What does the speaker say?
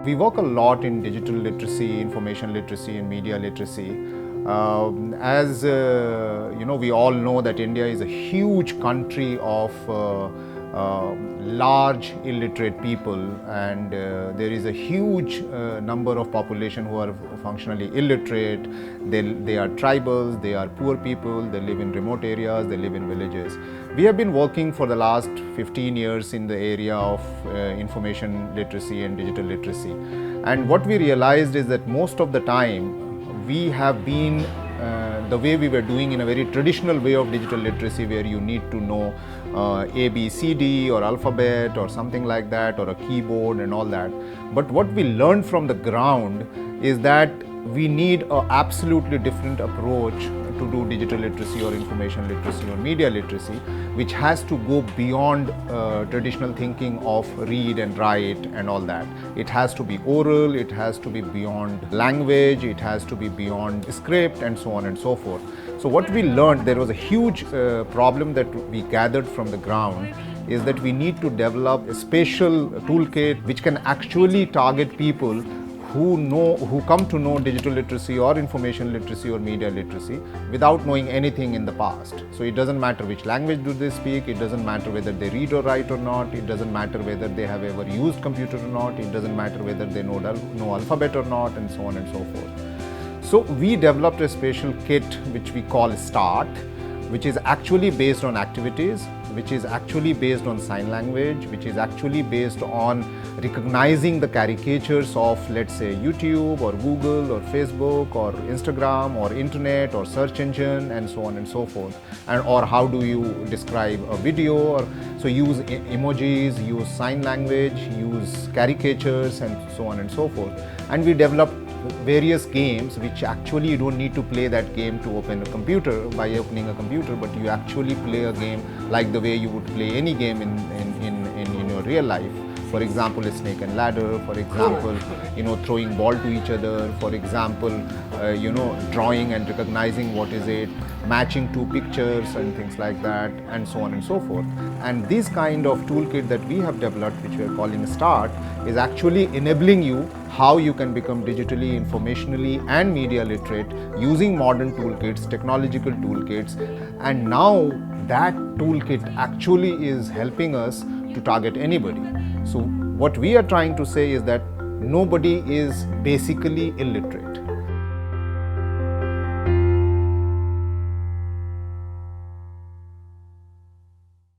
We work a lot in digital literacy, information literacy and media literacy. We all know that India is a huge country of large illiterate people, and there is a huge number of population who are functionally illiterate. They are tribals, they are poor people, they live in remote areas, they live in villages. We have been working for the last 15 years in the area of information literacy and digital literacy. And what we realized is that most of the time we have been the way we were doing in a very traditional way of digital literacy, where you need to know A, B, C, D or alphabet or something like that, or a keyboard and all that. But what we learned from the ground is that we need an absolutely different approach to do digital literacy or information literacy or media literacy, which has to go beyond traditional thinking of read and write and all that. It has to be oral, it has to be beyond language, it has to be beyond script, and so on and so forth. So what we learned, there was a huge problem that we gathered from the ground, is that we need to develop a special toolkit which can actually target people who come to know digital literacy or information literacy or media literacy without knowing anything in the past. So it doesn't matter which language do they speak, it doesn't matter whether they read or write or not, it doesn't matter whether they have ever used computer or not, it doesn't matter whether they know alphabet or not, and so on and so forth. So we developed a special kit which we call START, which is actually based on activities, which is actually based on sign language, which is actually based on recognizing the caricatures of, let's say, YouTube or Google or Facebook or Instagram or internet or search engine, and so on and so forth. Or how do you describe a video? So use emojis, use sign language, use caricatures, and so on and so forth. And we developed various games which actually you don't need to play that game to open a computer by opening a computer, but you actually play a game like the way you would play any game in your real life. For example, a snake and ladder, for example, throwing ball to each other, for example, drawing and recognizing what is it, matching two pictures and things like that, and so on and so forth. And this kind of toolkit that we have developed, which we are calling START, is actually enabling you how you can become digitally, informationally and media literate using modern toolkits, technological toolkits. And now that toolkit actually is helping us to target anybody. So what we are trying to say is that nobody is basically illiterate.